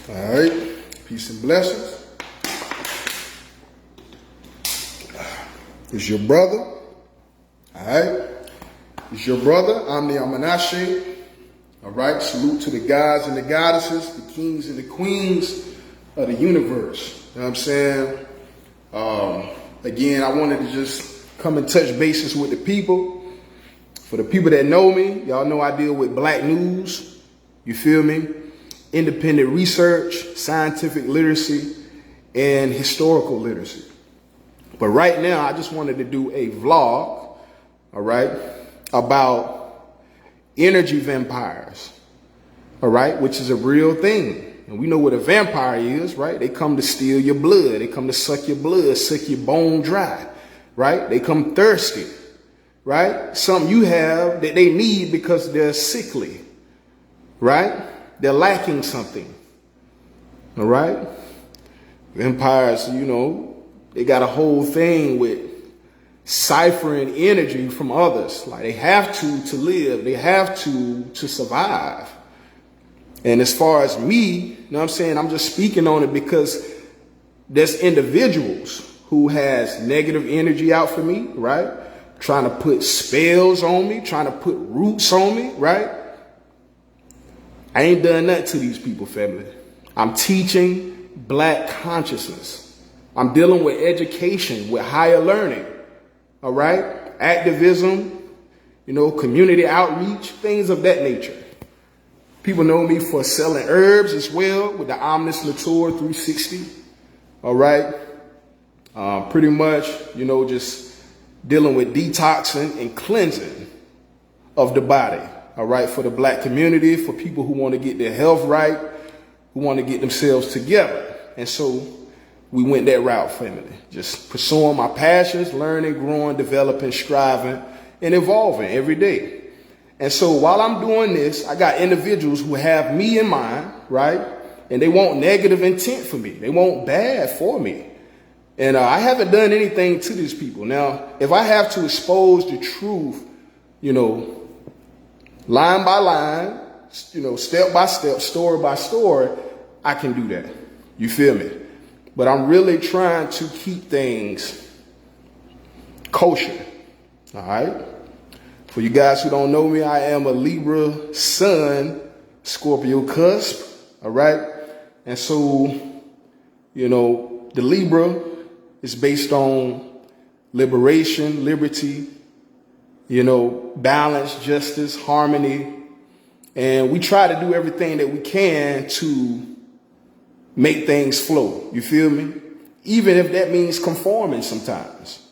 All right, peace and blessings. It's your brother. All right, it's your brother. I'm the Amanashe. All right, salute to the gods and the goddesses, the kings and the queens of the universe. You know what I'm saying? Again, I wanted to just come and touch bases with the people. For the people that know me, y'all know I deal with black news. You feel me? Independent research, scientific literacy, and historical literacy. But right now, I just wanted to do a vlog, all right, about energy vampires, all right, which is a real thing. And we know what a vampire is, right? They come to steal your blood. They come to suck your blood, suck your bone dry, right? They come thirsty, right? Something you have that they need because they're sickly, right? They're lacking something, all right? Vampires, you know, they got a whole thing with ciphering energy from others. Like they have to live. They have to survive. And as far as me, you know what I'm saying? I'm just speaking on it because there's individuals who has negative energy out for me, right? Trying to put spells on me, trying to put roots on me, right? I ain't done nothing to these people, family. I'm teaching black consciousness. I'm dealing with education, with higher learning, all right? Activism, you know, community outreach, things of that nature. People know me for selling herbs as well with the Omnis Latour 360, all right? Pretty much, you know, just dealing with detoxing and cleansing of the body. All right, for the black community, for people who want to get their health right, who want to get themselves together. And so we went that route, family. Just pursuing my passions, learning, growing, developing, striving, and evolving every day. And so while I'm doing this, I got individuals who have me in mind, right? And they want negative intent for me. They want bad for me. And I haven't done anything to these people. Now, if I have to expose the truth, you know, line by line, you know, step by step, story by story, I can do that. You feel me? But I'm really trying to keep things kosher. All right? For you guys who don't know me, I am a Libra sun, Scorpio cusp. All right? And so, you know, the Libra is based on liberation, liberty, you know, balance, justice, harmony. And we try to do everything that we can to make things flow. You feel me? Even if that means conforming sometimes.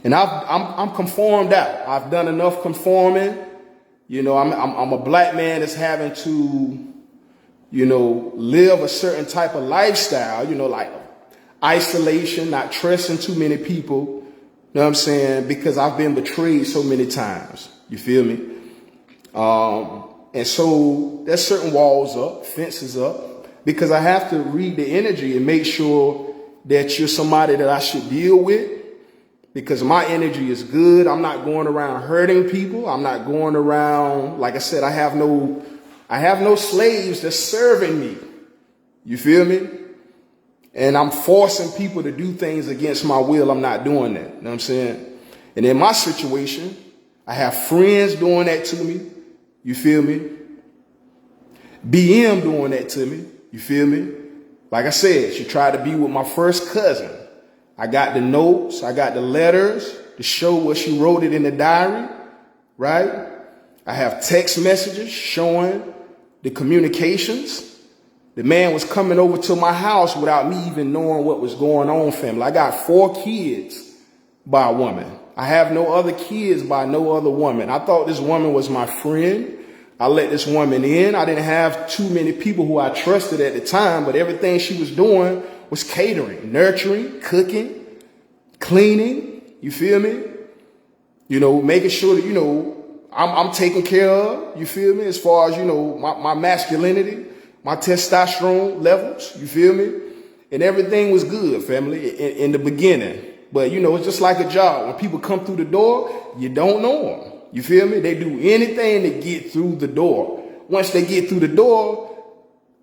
And I'm conformed out. I've done enough conforming. You know, I'm a black man that's having to, you know, live a certain type of lifestyle, you know, like isolation, not trusting too many people. You know what I'm saying? Because I've been betrayed so many times. You feel me? And so there's certain walls up, fences up, because I have to read the energy and make sure that you're somebody that I should deal with, because my energy is good. I'm not going around hurting people. I'm not going around, like I said, I have no slaves that's serving me. You feel me? And I'm forcing people to do things against my will. I'm not doing that. You know what I'm saying? And in my situation, I have friends doing that to me. You feel me? BM doing that to me. You feel me? Like I said, she tried to be with my first cousin. I got the notes. I got the letters to show what she wrote it in the diary. Right? I have text messages showing the communications. The man was coming over to my house without me even knowing what was going on, family. I got 4 kids by a woman. I have no other kids by no other woman. I thought this woman was my friend. I let this woman in. I didn't have too many people who I trusted at the time, but everything she was doing was catering, nurturing, cooking, cleaning. You feel me? You know, making sure that, you know, I'm taken care of. You feel me? As far as, you know, my masculinity, my testosterone levels, you feel me? And everything was good, family, in the beginning. But, you know, it's just like a job. When people come through the door, you don't know them. You feel me? They do anything to get through the door. Once they get through the door,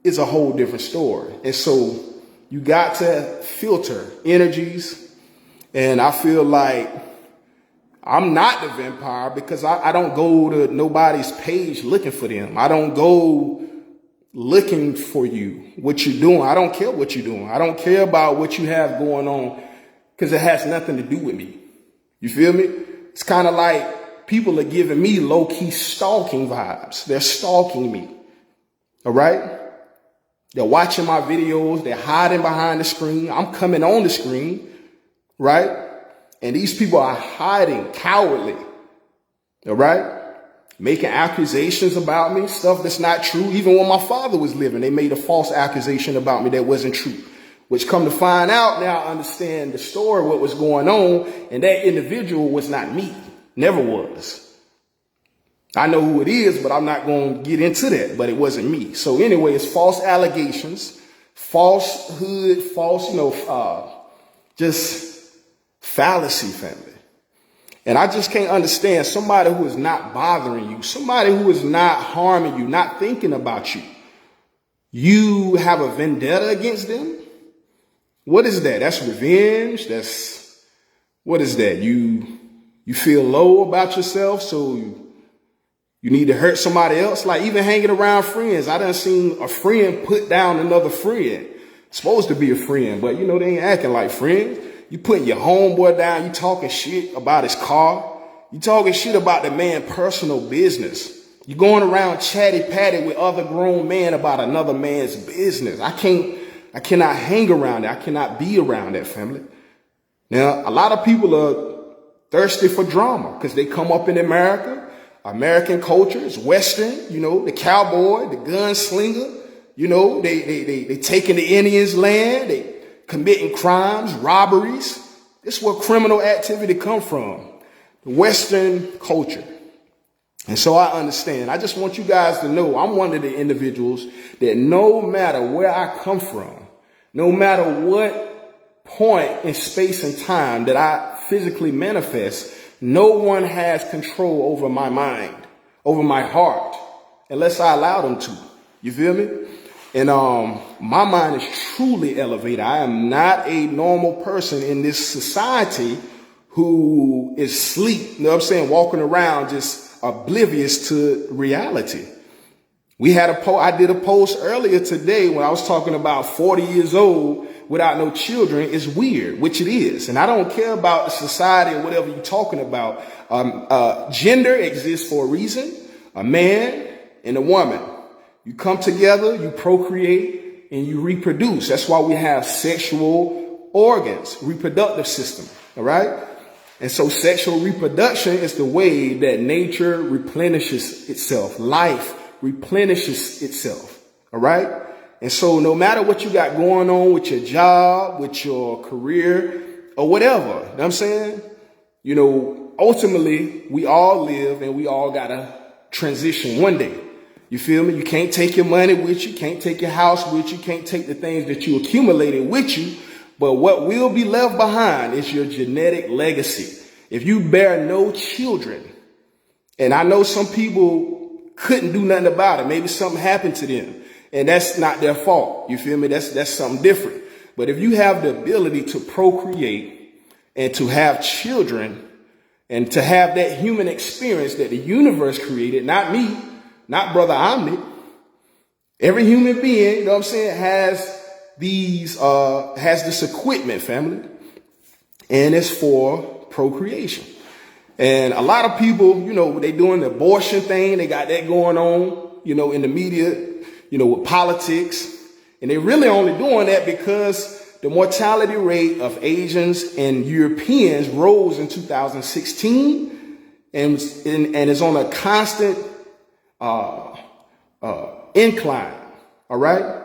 is a whole different story. And so you got to filter energies. And I feel like I'm not the vampire because I don't go to nobody's page looking for them. I don't go looking for you, what you're doing. I don't care what you're doing. I don't care about what you have going on because it has nothing to do with me. You feel me? It's kind of like people are giving me low-key stalking vibes. They're stalking me. All right? They're watching my videos. They're hiding behind the screen. I'm coming on the screen. Right? And these people are hiding cowardly. All right? Making accusations about me, stuff that's not true. Even when my father was living, they made a false accusation about me that wasn't true. Which come to find out now, I understand the story, what was going on. And that individual was not me. Never was. I know who it is, but I'm not going to get into that. But it wasn't me. So anyway, it's false allegations, falsehood, false, just fallacy, family. And I just can't understand somebody who is not bothering you, somebody who is not harming you, not thinking about you. You have a vendetta against them? What is that? That's revenge. What is that? You feel low about yourself, so you need to hurt somebody else? Like even hanging around friends. I done seen a friend put down another friend. Supposed to be a friend, but they ain't acting like friends. You putting your homeboy down. You talking shit about his car. You talking shit about the man's personal business. You going around chatty-patty with other grown men about another man's business. I cannot hang around that. I cannot be around that, family. Now, a lot of people are thirsty for drama because they come up in America. American culture is Western, the cowboy, the gunslinger. They taking the Indians' land. They committing crimes, robberies. This is where criminal activity come from. The Western culture. And so I understand. I just want you guys to know I'm one of the individuals that no matter where I come from, no matter what point in space and time that I physically manifest, no one has control over my mind, over my heart, unless I allow them to. You feel me? And my mind is truly elevated. I am not a normal person in this society who is asleep, walking around just oblivious to reality. I did a post earlier today when I was talking about 40 years old without no children is weird, which it is. And I don't care about the society or whatever you're talking about. Gender exists for a reason. A man and a woman. You come together, you procreate, and you reproduce. That's why we have sexual organs, reproductive system, all right? And so sexual reproduction is the way that nature replenishes itself. Life replenishes itself, all right? And so no matter what you got going on with your job, with your career, or whatever, you know what I'm saying? Ultimately, we all live and we all got to transition one day. You feel me? You can't take your money with you. Can't take your house with you. Can't take the things that you accumulated with you. But what will be left behind is your genetic legacy. If you bear no children, and I know some people couldn't do nothing about it. Maybe something happened to them, and that's not their fault. You feel me? That's something different. But if you have the ability to procreate and to have children and to have that human experience that the universe created, not me, not Brother Omni. Every human being, has this equipment, family. And it's for procreation. And a lot of people, they doing the abortion thing. They got that going on, in the media, with politics. And they really only doing that because the mortality rate of Asians and Europeans rose in 2016 and is on a constant incline. All right.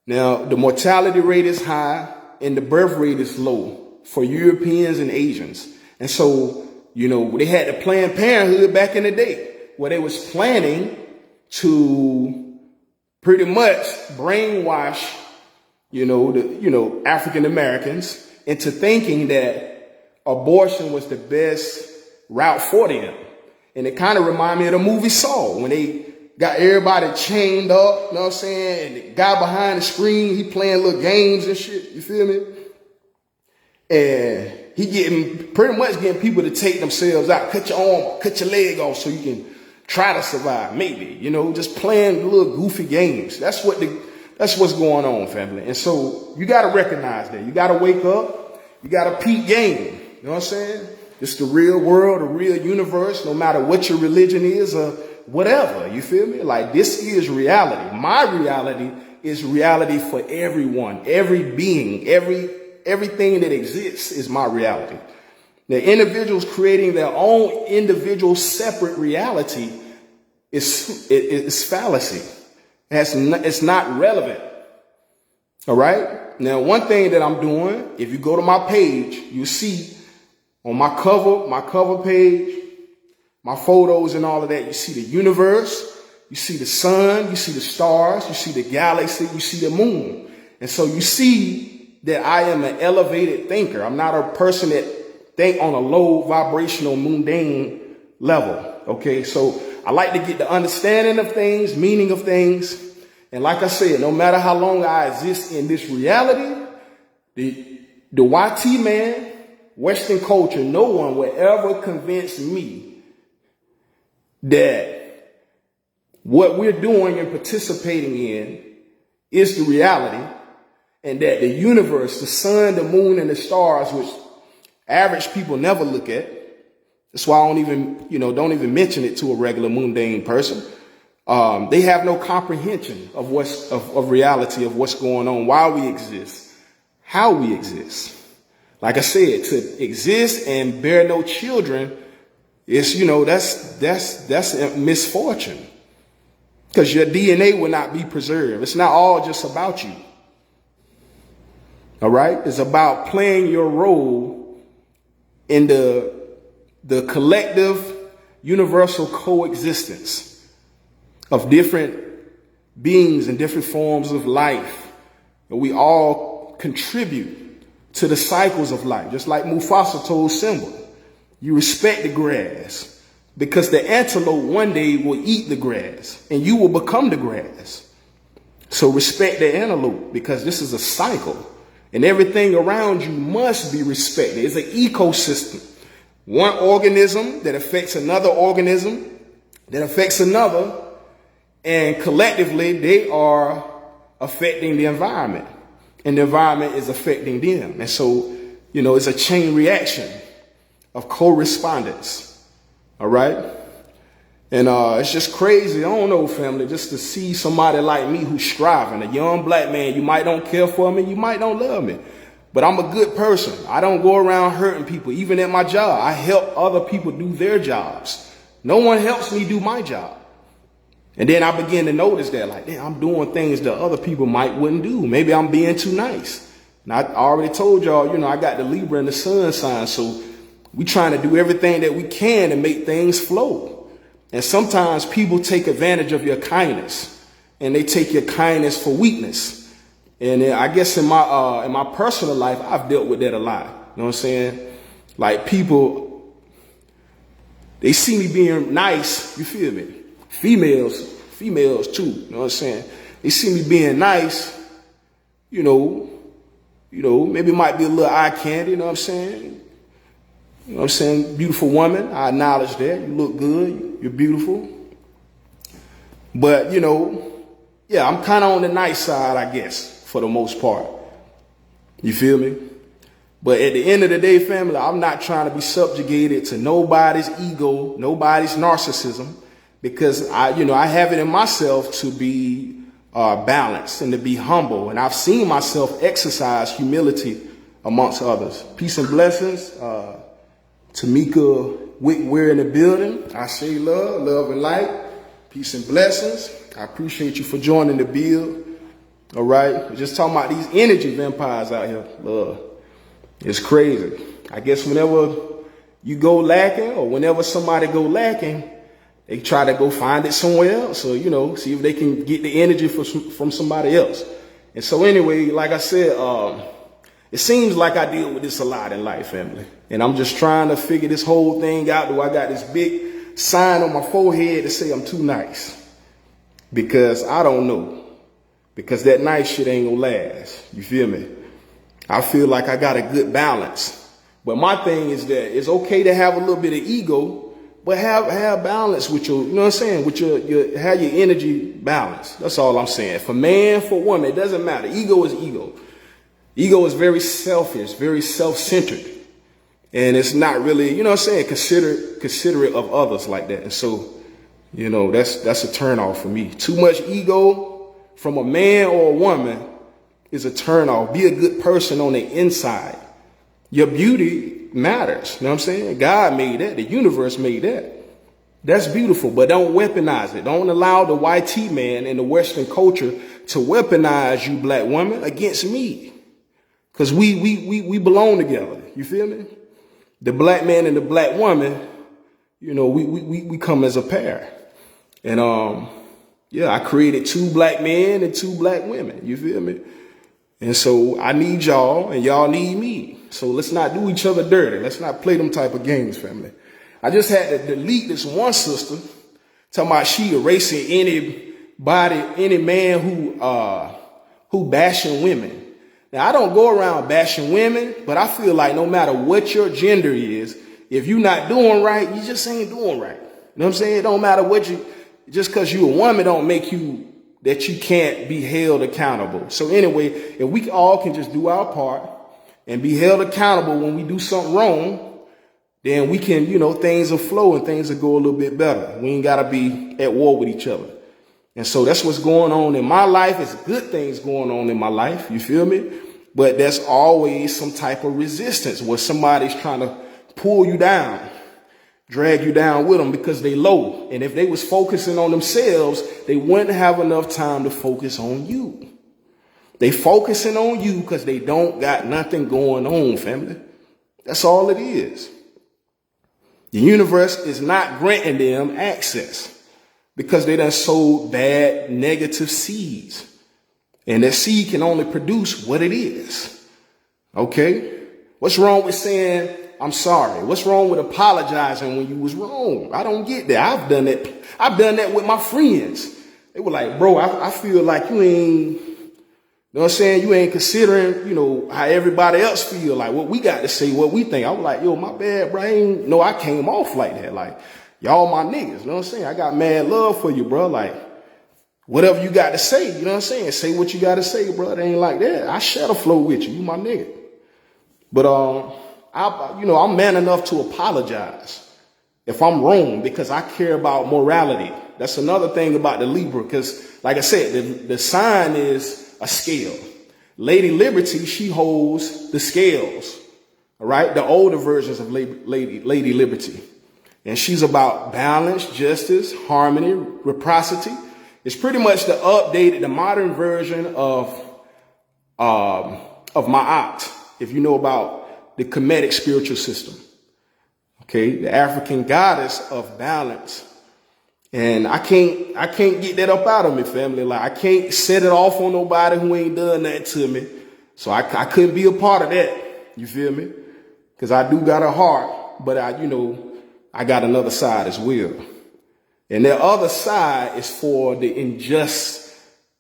Now, the mortality rate is high and the birth rate is low for Europeans and Asians. And so, they had the Planned Parenthood back in the day where they was planning to pretty much brainwash, African Americans into thinking that abortion was the best route for them. And it kind of reminded me of the movie Saw when they got everybody chained up, you know what I'm saying? And the guy behind the screen, he playing little games and shit, you feel me? And he pretty much getting people to take themselves out, cut your arm, cut your leg off so you can try to survive, maybe, you know, just playing little goofy games. That's what's going on, family. And so you got to recognize that. You got to wake up. You got to peep game. You know what I'm saying? It's the real world, the real universe, no matter what your religion is or whatever. You feel me? Like, this is reality. My reality is reality for everyone, every being, everything that exists is my reality. The individuals creating their own individual separate reality is fallacy. It's not relevant. All right. Now, one thing that I'm doing, if you go to my page, you see on my cover page, my photos and all of that, you see the universe, you see the sun, you see the stars, you see the galaxy, you see the moon. And so you see that I am an elevated thinker. I'm not a person that think on a low vibrational mundane level. Okay. So I like to get the understanding of things, meaning of things. And like I said, no matter how long I exist in this reality, the YT man, Western culture, no one will ever convince me that what we're doing and participating in is the reality, and that the universe, the sun, the moon, and the stars, which average people never look at. That's why I don't even mention it to a regular mundane person. They have no comprehension of of reality, of what's going on, why we exist, how we exist. Like I said, to exist and bear no children is, that's a misfortune, because your DNA will not be preserved. It's not all just about you. All right. It's about playing your role in the collective universal coexistence of different beings and different forms of life. And we all contribute to the cycles of life. Just like Mufasa told Simba, you respect the grass because the antelope one day will eat the grass and you will become the grass. So respect the antelope, because this is a cycle and everything around you must be respected. It's an ecosystem. One organism that affects another organism that affects another, and collectively they are affecting the environment, and the environment is affecting them. And so, it's a chain reaction of correspondence. All right. And it's just crazy. I don't know, family, just to see somebody like me who's striving, a young black man. You might don't care for me. You might don't love me. But I'm a good person. I don't go around hurting people. Even at my job, I help other people do their jobs. No one helps me do my job. And then I begin to notice that, like, damn, I'm doing things that other people wouldn't do. Maybe I'm being too nice. And I already told y'all, I got the Libra and the Sun sign. So we trying to do everything that we can to make things flow. And sometimes people take advantage of your kindness, and they take your kindness for weakness. And I guess in my personal life, I've dealt with that a lot. You know what I'm saying? Like, people, they see me being nice. You feel me? Females too. You know what I'm saying? They see me being nice. Maybe it might be a little eye candy. You know what I'm saying? You know what I'm saying? Beautiful woman. I acknowledge that. You look good. You're beautiful. But, I'm kind of on the nice side, I guess, for the most part. You feel me? But at the end of the day, family, I'm not trying to be subjugated to nobody's ego, nobody's narcissism, because I have it in myself to be balanced and to be humble. And I've seen myself exercise humility amongst others. Peace and blessings. Tamika we're in the building. I say love and light, peace and blessings. I appreciate you for joining the build. All right. We're just talking about these energy vampires out here. It's crazy. I guess whenever you go lacking, or whenever somebody go lacking, they try to go find it somewhere else, or, see if they can get the energy from somebody else. And so anyway, like I said, it seems like I deal with this a lot in life, family. And I'm just trying to figure this whole thing out. Do I got this big sign on my forehead to say I'm too nice? because I don't know. Because that nice shit ain't gonna last. You feel me? I feel like I got a good balance. But my thing is that it's okay to have a little bit of ego, but have balance with your, you know what I'm saying? With your have your energy balance. That's all I'm saying. For man, for woman, it doesn't matter. Ego is ego. Ego is very selfish, very self-centered. And it's not really, you know what I'm saying, considerate of others like that. And so, you know, that's a turnoff for me. Too much ego from a man or a woman is a turnoff. Be a good person on the inside. Your beauty matters. You know what I'm saying? God made that. The universe made that. That's beautiful, but don't weaponize it. Don't allow the YT man and the Western culture to weaponize you, black woman, against me. Because we belong together. You feel me? The black man and the black woman, you know, we come as a pair. And yeah, I created 2 black men and 2 black women. You feel me? And so I need y'all and y'all need me. So let's not do each other dirty. Let's not play them type of games, family. I just had to delete this one sister talking about she erasing any man who bashing women. Now, I don't go around bashing women, but I feel like no matter what your gender is, if you're not doing right, you just ain't doing right. You know what I'm saying? It don't matter what just because you a woman don't make you that you can't be held accountable. So anyway, if we all can just do our part and be held accountable when we do something wrong, then we can, you know, things will flow and things will go a little bit better. We ain't got to be at war with each other. And so that's what's going on in my life. It's good things going on in my life. You feel me? But there's always some type of resistance where somebody's trying to pull you down, drag you down with them because they low. And if they was focusing on themselves, they wouldn't have enough time to focus on you. They focusing on you because they don't got nothing going on, family. That's all it is. The universe is not granting them access because they done sowed bad, negative seeds. And that seed can only produce what it is. Okay? What's wrong with saying, I'm sorry? What's wrong with apologizing when you was wrong? I don't get that. I've done that. I've done that with my friends. They were like, bro, I feel like you ain't, you know what I'm saying? You ain't considering, you know, how everybody else feel, like what we got to say, what we think. I was like, yo, my bad, bro. I came off like that. Like, y'all my niggas. You know what I'm saying? I got mad love for you, bro. Like, whatever you got to say, you know what I'm saying? Say what you got to say, bro. It ain't like that. I share the flow with you. You my nigga. But, I'm man enough to apologize if I'm wrong because I care about morality. That's another thing about the Libra because, like I said, the sign is a scale. Lady Liberty, she holds the scales, all right? The older versions of Lady Liberty. And she's about balance, justice, harmony, reciprocity. It's pretty much the modern version of Ma'at, if you know about the Kemetic spiritual system. Okay, the African goddess of balance. And I can't get that up out of me, family. Like, I can't set it off on nobody who ain't done nothing to me. So I couldn't be a part of that. You feel me? Because I do got a heart, but I got another side as well. And the other side is for the unjust,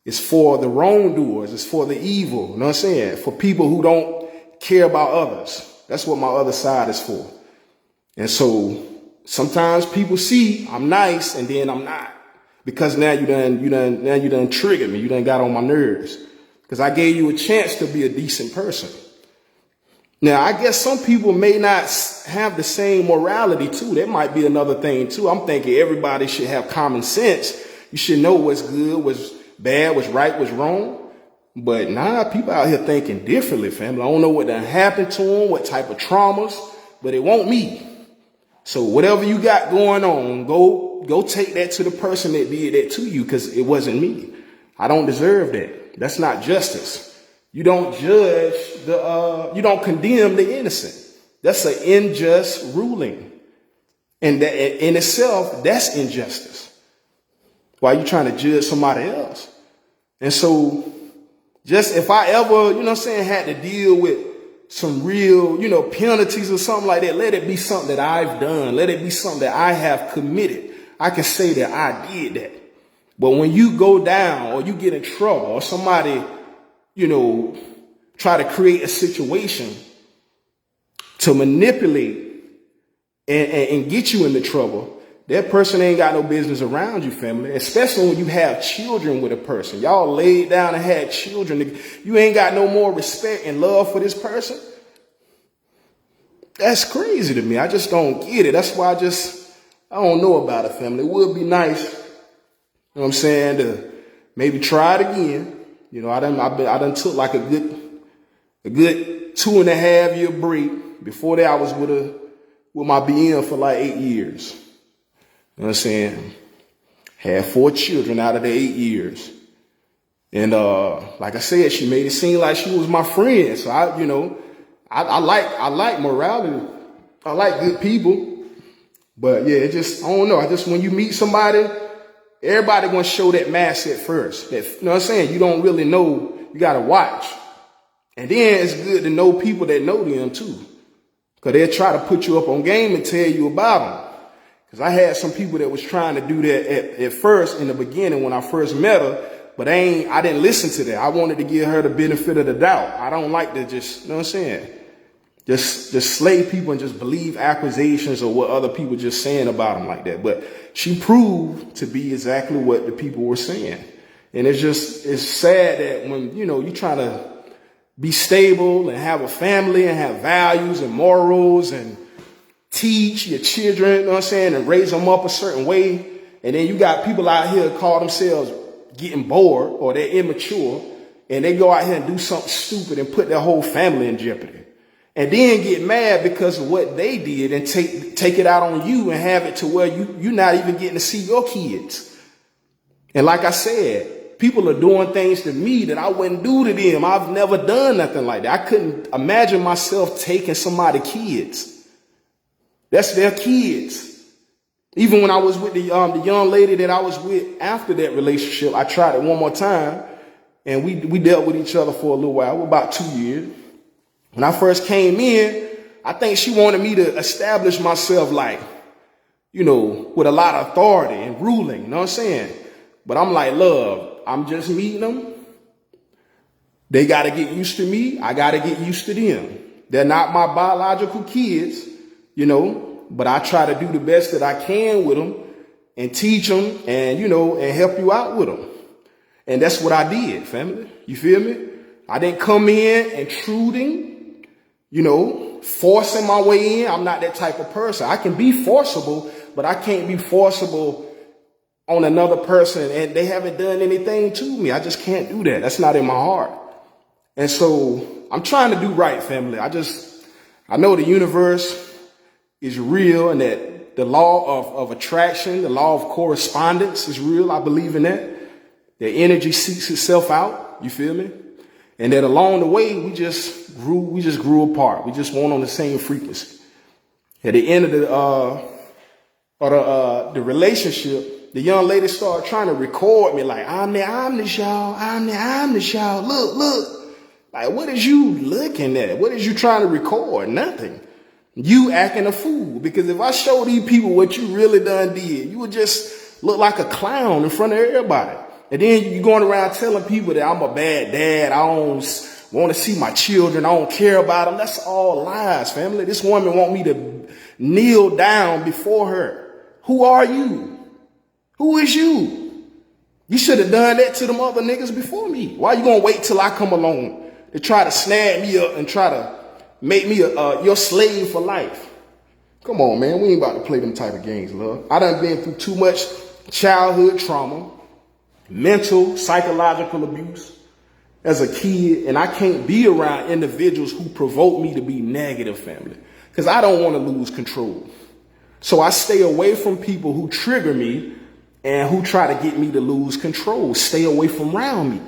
it's for the wrongdoers, it's for the evil, you know what I'm saying? For people who don't care about others. That's what my other side is for. And so sometimes people see I'm nice and then I'm not. Because now you done triggered me. You done got on my nerves. Because I gave you a chance to be a decent person. Now, I guess some people may not have the same morality, too. That might be another thing, too. I'm thinking everybody should have common sense. You should know what's good, what's bad, what's right, what's wrong. But nah, people out here thinking differently, family. I don't know what done happened to them, what type of traumas, but it won't me. So whatever you got going on, go take that to the person that did that to you, because it wasn't me. I don't deserve that. That's not justice. You don't judge you don't condemn the innocent. That's an unjust ruling. And that in itself, that's injustice. Why are you trying to judge somebody else? And so just if I ever, had to deal with some real, penalties or something like that, let it be something that I've done. Let it be something that I have committed. I can say that I did that. But when you go down or you get in trouble or somebody, try to create a situation to manipulate and get you into trouble, that person ain't got no business around you, family, especially when you have children with a person. Y'all laid down and had children. You ain't got no more respect and love for this person. That's crazy to me. I just don't get it. That's why I don't know about it, family. It would be nice, you know what I'm saying, to maybe try it again. I done took like a good 2.5 year break. Before that, I was with my BM for like 8 years. You know what I'm saying? Had 4 children out of the 8 years. And like I said, she made it seem like she was my friend. So I like morality. I like good people. But yeah, I don't know. When you meet somebody, everybody gonna show that mask at first. You know what I'm saying? You don't really know. You gotta watch. And then it's good to know people that know them too. Because they'll try to put you up on game and tell you about them. Because I had some people that was trying to do that at first in the beginning when I first met her. But I didn't listen to that. I wanted to give her the benefit of the doubt. I don't like to you know what I'm saying? Just slay people and just believe accusations or what other people just saying about them like that. But she proved to be exactly what the people were saying. And it's sad that when, you're trying to be stable and have a family and have values and morals and teach your children, you know what I'm saying, and raise them up a certain way. And then you got people out here that call themselves getting bored or they're immature and they go out here and do something stupid and put their whole family in jeopardy. And then get mad because of what they did and take it out on you and have it to where you're not even getting to see your kids. And like I said, people are doing things to me that I wouldn't do to them. I've never done nothing like that. I couldn't imagine myself taking somebody's kids. That's their kids. Even when I was with the young lady that I was with after that relationship, I tried it one more time and we dealt with each other for a little while, about 2 years. When I first came in, I think she wanted me to establish myself like, with a lot of authority and ruling, you know what I'm saying? But I'm like, love, I'm just meeting them. They got to get used to me. I got to get used to them. They're not my biological kids, but I try to do the best that I can with them and teach them and, and help you out with them. And that's what I did, family. You feel me? I didn't come in intruding, forcing my way in. I'm not that type of person. I can be forcible, but I can't be forcible on another person and they haven't done anything to me. I just can't do that. That's not in my heart. And so I'm trying to do right, family. I know the universe is real and that the law of attraction, the law of correspondence is real. I believe in that. The energy seeks itself out. You feel me? And that along the way, we just grew apart. We just weren't on the same frequency. At the end of the relationship, the young lady started trying to record me like, I'm this, y'all. I'm this, y'all. Look. Like, what is you looking at? What is you trying to record? Nothing. You acting a fool. Because if I show these people what you really done did, you would just look like a clown in front of everybody. And then you're going around telling people that I'm a bad dad. I don't want to see my children. I don't care about them. That's all lies, family. This woman want me to kneel down before her. Who are you? Who is you? You should have done that to them other niggas before me. Why you going to wait till I come along to try to snag me up and try to make me your slave for life? Come on, man. We ain't about to play them type of games, love. I done been through too much childhood trauma. Mental, psychological abuse as a kid, and I can't be around individuals who provoke me to be negative, family, because I don't want to lose control. So I stay away from people who trigger me and who try to get me to lose control. Stay away from around me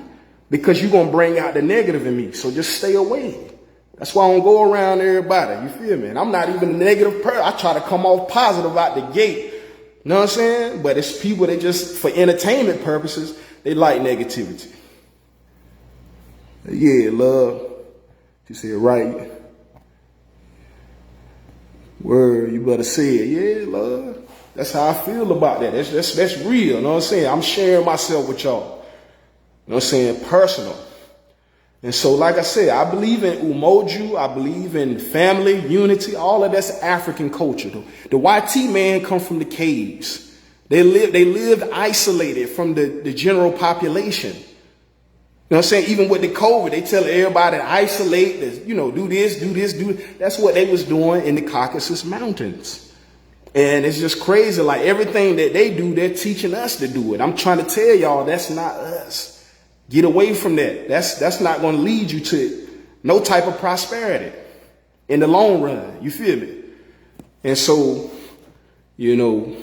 because you're going to bring out the negative in me. So just stay away. That's why I don't go around everybody. You feel me? And I'm not even a negative person. I try to come off positive out the gate. You know what I'm saying? But it's people that just, for entertainment purposes, they like negativity. Yeah, love. You said right. Word, you better say it. Yeah, love. That's how I feel about that. That's real. You know what I'm saying? I'm sharing myself with y'all. You know what I'm saying? Personal. And so, like I said, I believe in umoju. I believe in family, unity. All of that's African culture. The YT man come from the caves. They lived isolated from the general population. You know what I'm saying? Even with the COVID, they tell everybody to isolate, you know, do this, do this, do this. That's what they was doing in the Caucasus Mountains. And it's just crazy. Like everything that they do, they're teaching us to do it. I'm trying to tell y'all, that's not us. Get away from that. That's not going to lead you to no type of prosperity in the long run. You feel me? And so, you know,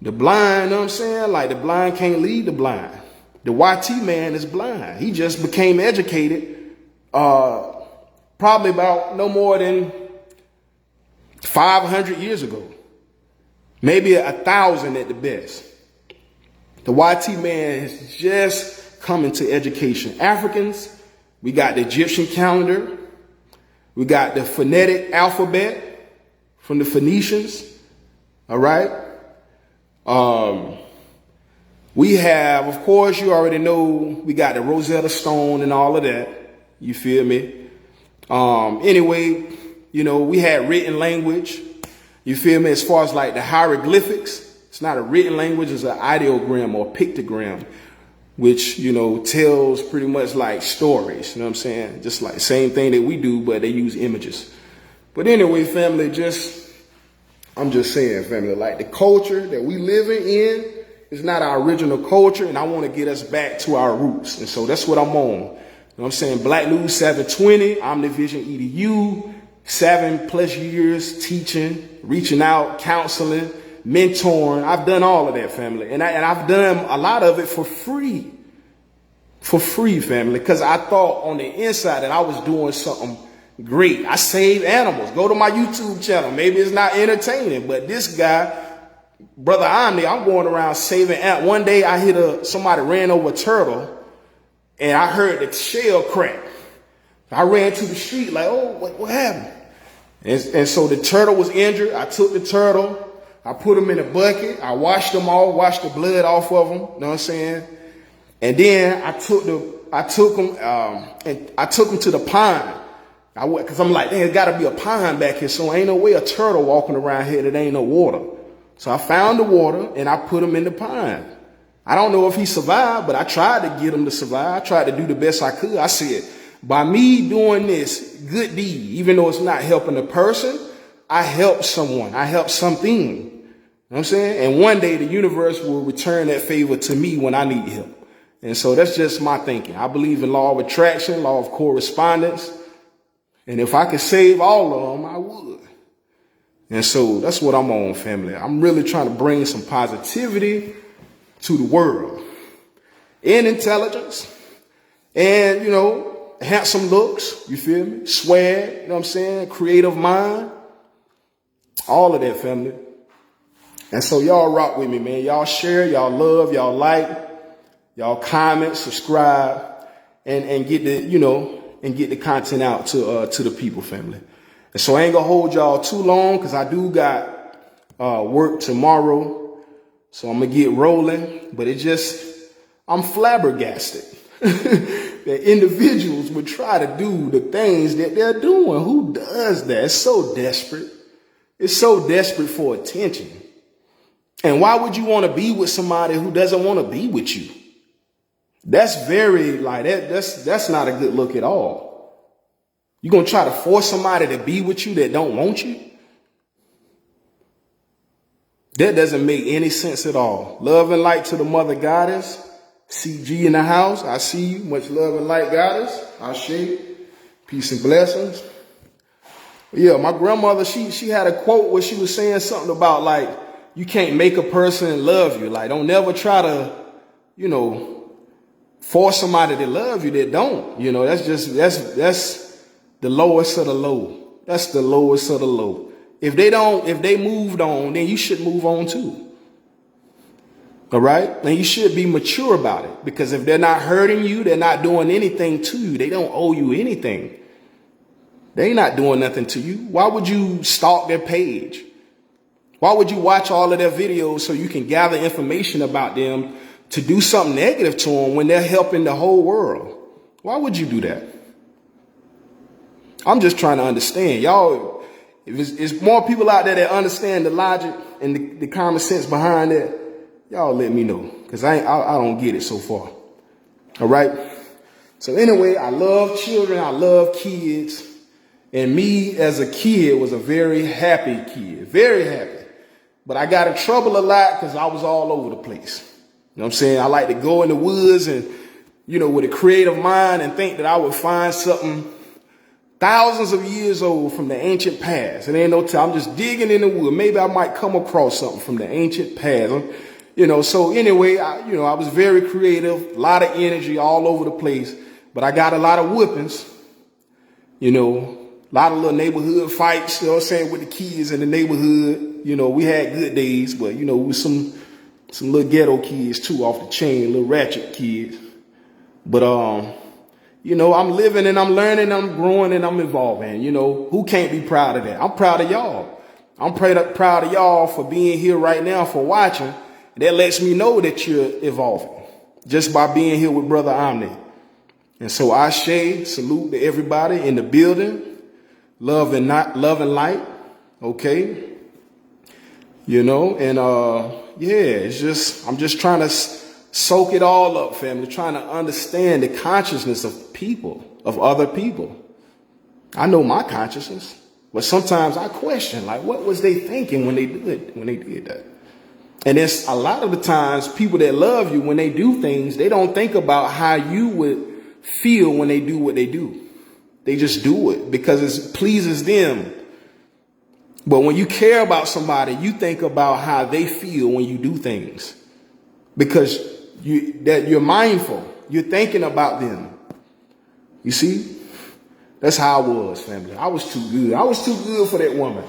the blind, you know what I'm saying? Like the blind can't lead the blind. The YT man is blind. He just became educated probably about no more than 500 years ago. Maybe 1,000 at the best. The YT man is just coming to education. Africans, we got the Egyptian calendar. We got the phonetic alphabet from the Phoenicians. All right. We have, of course, you already know, we got the Rosetta Stone and all of that. You feel me? Anyway, you know, we had written language. You feel me? As far as like the hieroglyphics, it's not a written language, it's an ideogram or pictogram, which, you know, tells pretty much like stories, you know what I'm saying? Just like same thing that we do, but they use images. But anyway, family, I'm just saying, family, like the culture that we living in is not our original culture, and I want to get us back to our roots. And so that's what I'm on. You know what I'm saying? Black News 720, Omnivision EDU, 7+ years teaching, reaching out, counseling, mentoring. I've done all of that, family. And I've done a lot of it for free. For free, family. Because I thought on the inside that I was doing something great. I save animals. Go to my YouTube channel. Maybe it's not entertaining, but this guy, Brother Omni, I'm going around saving animals. One day I hit somebody ran over a turtle, and I heard the shell crack. I ran to the street like, oh, what happened? And so the turtle was injured. I took the turtle. I put him in a bucket. I washed them all, washed the blood off of them. You know what I'm saying? And then I took him to the pond. Cause I'm like, there's gotta be a pond back here. So ain't no way a turtle walking around here that ain't no water. So I found the water and I put him in the pond. I don't know if he survived, but I tried to get him to survive. I tried to do the best I could. I said, by me doing this good deed, even though it's not helping the person, I help someone. I help something. You know what I'm saying? And one day the universe will return that favor to me when I need help. And so that's just my thinking. I believe in law of attraction, law of correspondence. And if I could save all of them, I would. And so that's what I'm on, family. I'm really trying to bring some positivity to the world. And intelligence. And, you know, handsome looks, you feel me? Swag, you know what I'm saying? Creative mind. All of that, family. And so y'all rock with me, man. Y'all share, y'all love, y'all like, y'all comment, subscribe, and get the, you know, and get the content out to the people, family. And so I ain't gonna hold y'all too long because I do got work tomorrow. So I'm gonna get rolling. But I'm flabbergasted that individuals would try to do the things that they're doing. Who does that? It's so desperate. It's so desperate for attention. And why would you want to be with somebody who doesn't want to be with you? That's very like that's not a good look at all. You're going to try to force somebody to be with you that don't want you? That doesn't make any sense at all. Love and light to the mother goddess. CG in the house. I see you. Much love and light, goddess. I share. Peace and blessings. Yeah, my grandmother, she had a quote where she was saying something about like, you can't make a person love you. Like, don't never try to, you know, force somebody to love you that don't. You know, that's the lowest of the low. That's the lowest of the low. If they moved on, then you should move on too. All right? And you should be mature about it. Because if they're not hurting you, they're not doing anything to you. They don't owe you anything. They not doing nothing to you. Why would you stalk their page? Why would you watch all of their videos so you can gather information about them to do something negative to them when they're helping the whole world? Why would you do that? I'm just trying to understand. Y'all, if it's more people out there that understand the logic and the common sense behind it, y'all let me know, because I don't get it so far. All right? So anyway, I love children. I love kids. And me as a kid was a very happy kid, very happy. But I got in trouble a lot because I was all over the place. You know what I'm saying? I like to go in the woods and, with a creative mind and think that I would find something thousands of years old from the ancient past. It ain't no time. I'm just digging in the wood. Maybe I might come across something from the ancient past. So anyway, I was very creative, a lot of energy all over the place. But I got a lot of whoopings, a lot of little neighborhood fights, with the kids in the neighborhood. We had good days, but, with some little ghetto kids too, off the chain, little ratchet kids. But, I'm living and I'm learning, I'm growing and I'm evolving. Who can't be proud of that? I'm proud of y'all. I'm proud of y'all for being here right now, for watching. That lets me know that you're evolving just by being here with Brother Omni. And so I salute to everybody in the building. Love and light. Okay. I'm just trying to soak it all up, family, trying to understand the consciousness of people, of other people. I know my consciousness, but sometimes I question, like, what was they thinking when they did that? And it's a lot of the times people that love you, when they do things, they don't think about how you would feel when they do what they do. They just do it because it pleases them. But when you care about somebody, you think about how they feel when you do things, because you're mindful. You're thinking about them. You see, that's how I was, family. I was too good. I was too good for that woman.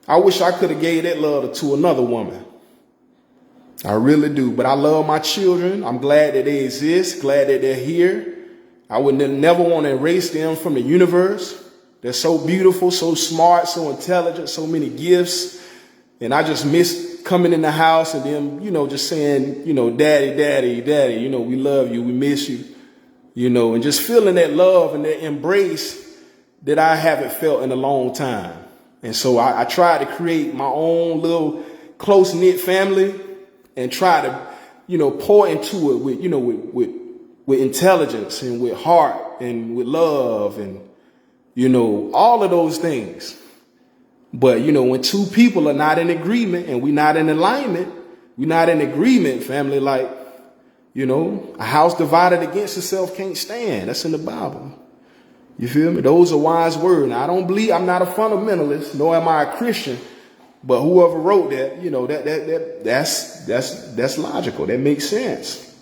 I wish I could have gave that love to another woman. I really do. But I love my children. I'm glad that they exist. Glad that they're here. I would never want to erase them from the universe. They're so beautiful, so smart, so intelligent, so many gifts. And I just miss coming in the house and them, just saying, daddy, daddy, daddy, we love you, we miss you, and just feeling that love and that embrace that I haven't felt in a long time. And so I try to create my own little close-knit family and try to, pour into it with intelligence and with heart and with love and, all of those things. But, when two people are not in agreement and we're not in alignment, we're not in agreement, family, like, a house divided against itself can't stand. That's in the Bible. You feel me? Those are wise words. Now, I'm not a fundamentalist, nor am I a Christian, but whoever wrote that, that's logical. That makes sense.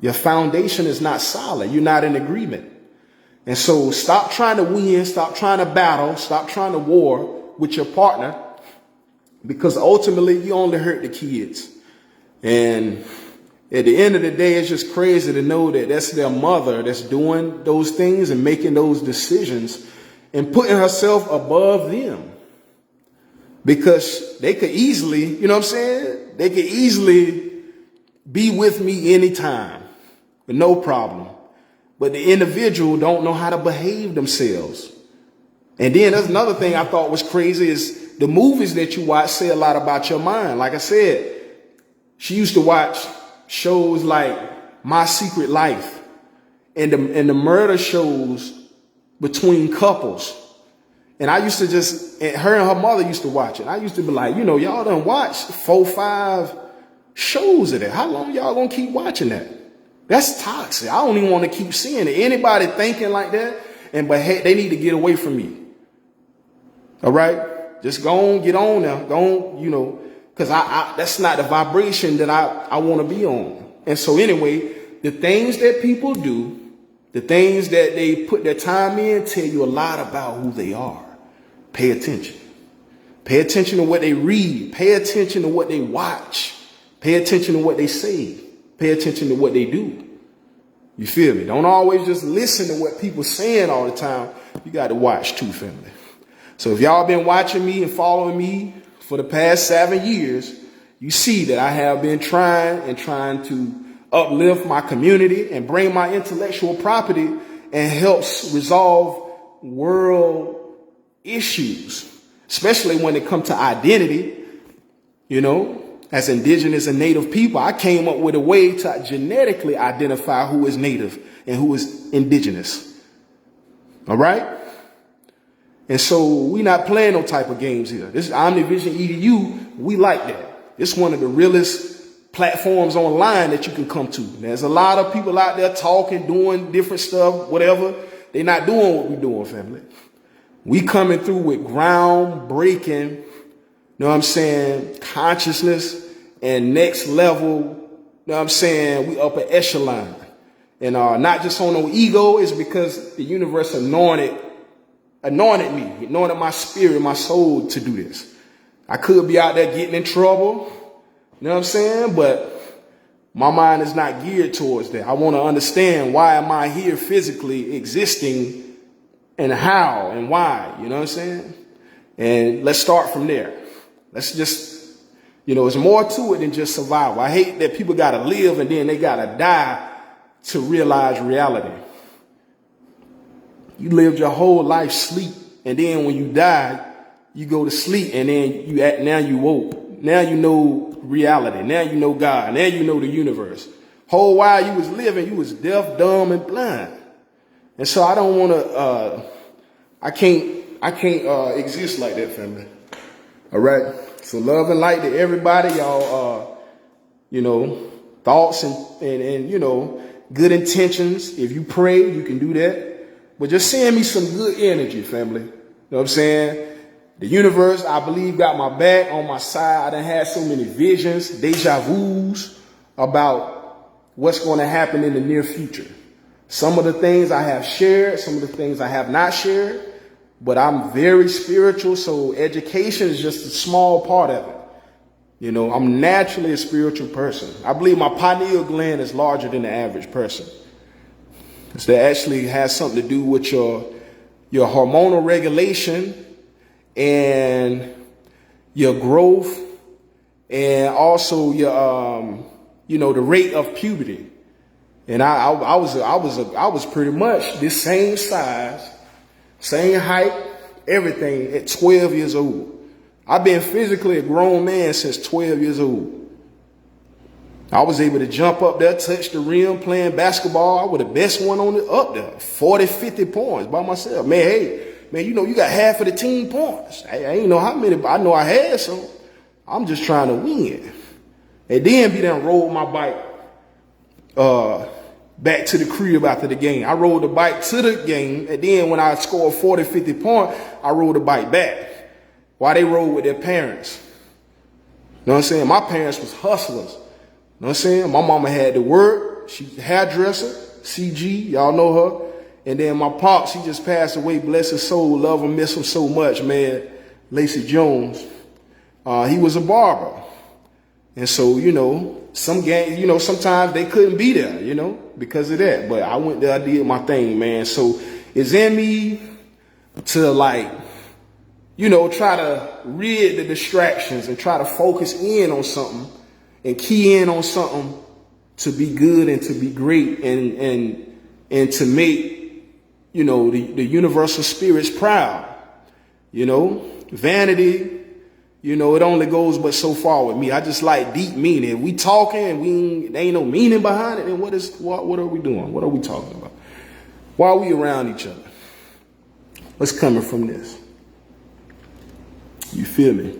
Your foundation is not solid. You're not in agreement. And so stop trying to win, stop trying to battle, stop trying to war with your partner, because ultimately you only hurt the kids. And at the end of the day, it's just crazy to know that that's their mother that's doing those things and making those decisions and putting herself above them, because they could easily, they could easily be with me anytime with no problem. But the individual don't know how to behave themselves. And then there's another thing I thought was crazy is the movies that you watch say a lot about your mind. Like I said, she used to watch shows like My Secret Life and the murder shows between couples. And I used to her and her mother used to watch it. I used to be like, y'all done watched 4, 5 shows of that. How long y'all gonna keep watching that? That's toxic. I don't even want to keep seeing it. Anybody thinking like that, they need to get away from me. All right? Just go on, get on now. Go on, because that's not the vibration that I want to be on. And so anyway, the things that people do, the things that they put their time in, tell you a lot about who they are. Pay attention. Pay attention to what they read. Pay attention to what they watch. Pay attention to what they say. Pay attention to what they do. You feel me? Don't always just listen to what people saying all the time. You got to watch too, family. So if y'all been watching me and following me for the past 7 years, you see that I have been trying to uplift my community and bring my intellectual property and helps resolve world issues, especially when it comes to identity. You know, as indigenous and native people, I came up with a way to genetically identify who is native and who is indigenous. All right? And so we not playing no type of games here. This Omnivision EDU, we like that. It's one of the realest platforms online that you can come to. There's a lot of people out there talking, doing different stuff, whatever. They're not doing what we're doing, family. We coming through with groundbreaking, you know what I'm saying, consciousness and next level, you know what I'm saying, we upper echelon. And not just on no ego, it's because the universe anointed me, anointed my spirit, my soul to do this. I could be out there getting in trouble, you know what I'm saying? But my mind is not geared towards that. I want to understand, why am I here physically existing and how and why, you know what I'm saying? And let's start from there. Let's just, you know, it's more to it than just survival. I hate that people got to live and then they got to die to realize reality. You lived your whole life sleep, and then when you die, you go to sleep, and then now you woke. Now you know reality. Now you know God. Now you know the universe. Whole while you was living, you was deaf, dumb, and blind. And so I don't want to. I can't exist like that, family. All right. So love and light to everybody, y'all. You know, thoughts and you know, good intentions. If you pray, you can do that. But just send me some good energy, family. You know what I'm saying? The universe, I believe, got my back, on my side. I done had so many visions, deja vus about what's going to happen in the near future. Some of the things I have shared, some of the things I have not shared, but I'm very spiritual, so education is just a small part of it. You know, I'm naturally a spiritual person. I believe my pineal gland is larger than the average person. So that actually has something to do with your hormonal regulation and your growth, and also your you know, the rate of puberty. And I was pretty much this same size, same height, everything at 12 years old. I've been physically a grown man since 12 years old. I was able to jump up there, touch the rim, playing basketball. I was the best one on up there, 40, 50 points by myself. Man, hey, man, you know, you got half of the team points. I ain't know how many, but I know I had some. I'm just trying to win. And then be done rolled my bike back to the crib after the game. I rode the bike to the game, and then when I scored 40, 50 points, I rode the bike back while they rode with their parents. You know what I'm saying? My parents was hustlers. You know what I'm saying? My mama had to work. She's a hairdresser, CG, y'all know her. And then my pops, he just passed away, bless his soul, love him, miss him so much, man. Lacey Jones. He was a barber. And so, you know, sometimes they couldn't be there, you know, because of that. But I went there, I did my thing, man. So it's in me to, like, you know, try to rid the distractions and try to focus in on something and key in on something to be good and to be great and to make, you know, the universal spirits proud. You know, vanity, you know, it only goes but so far with me. I just like deep meaning. If we talking and there ain't no meaning behind it, then what are we doing? What are we talking about? Why are we around each other? What's coming from this? You feel me?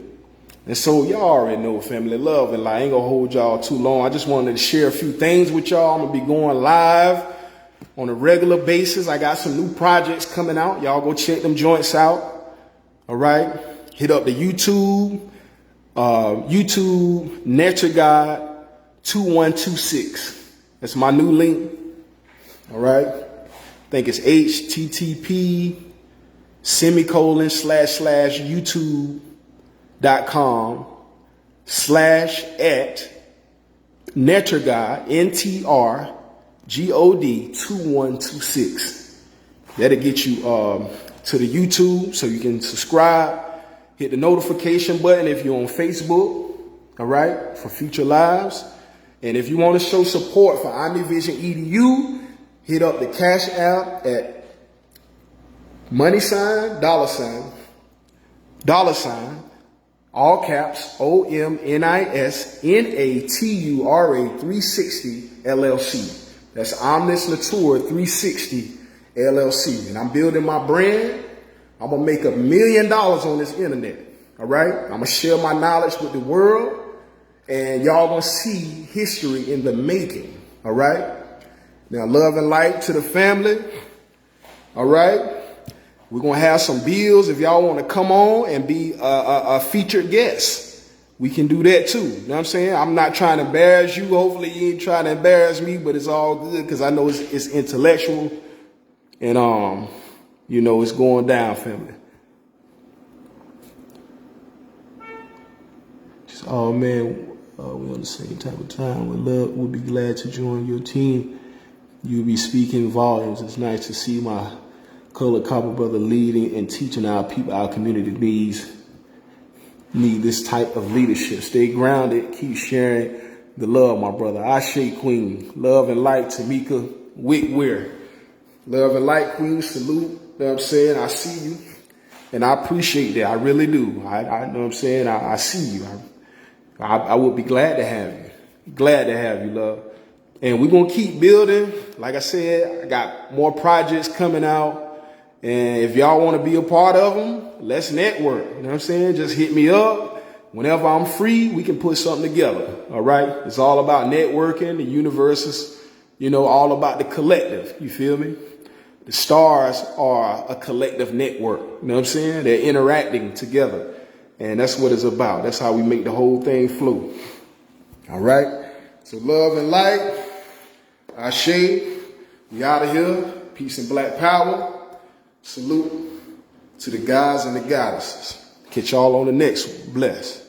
And so y'all already know, family, love and light. I ain't gonna hold y'all too long. I just wanted to share a few things with y'all. I'm gonna be going live on a regular basis. I got some new projects coming out. Y'all go check them joints out. All right. Hit up the YouTube Nature God 2126. That's my new link. All right. I think it's http://youtube.com/@NetrGod, NTRGOD 2126. That'll get you to the YouTube so you can subscribe, Hit the notification button if you're on Facebook, all right, for future lives. And if you want to show support for OmniVision EDU, hit up the Cash App at $, all caps, OMNISNATURA 360 LLC. That's Omnis Natura 360 LLC. And I'm building my brand. I'm going to make $1 million on this internet. All right. I'm going to share my knowledge with the world. And y'all going to see history in the making. All right. Now, love and light to the family. All right. We're going to have some bills. If y'all want to come on and be a featured guest, we can do that too. You know what I'm saying? I'm not trying to embarrass you. Hopefully you ain't trying to embarrass me, but it's all good because I know it's intellectual. And, you know, it's going down, family. Just, oh, man, we're on the same type of time. We'll be glad to join your team. You'll be speaking volumes. It's nice to see my colored copper brother leading and teaching our people, our community need this type of leadership. Stay grounded. Keep sharing the love, my brother. Ashe Queen. Love and light, Tamika Wick-Weir. Love and light, Queen. Salute. You know what I'm saying? I see you. And I appreciate that. I really do. I know what I'm saying? I see you. I would be glad to have you. Glad to have you, love. And we're going to keep building. Like I said, I got more projects coming out. And if y'all want to be a part of them, let's network. You know what I'm saying? Just hit me up. Whenever I'm free, we can put something together. All right? It's all about networking. The universe is, you know, all about the collective. You feel me? The stars are a collective network. You know what I'm saying? They're interacting together. And that's what it's about. That's how we make the whole thing flow. All right? So love and light. Ashe. We out of here. Peace and black power. Salute to the guys and the goddesses. Catch y'all on the next one. Bless.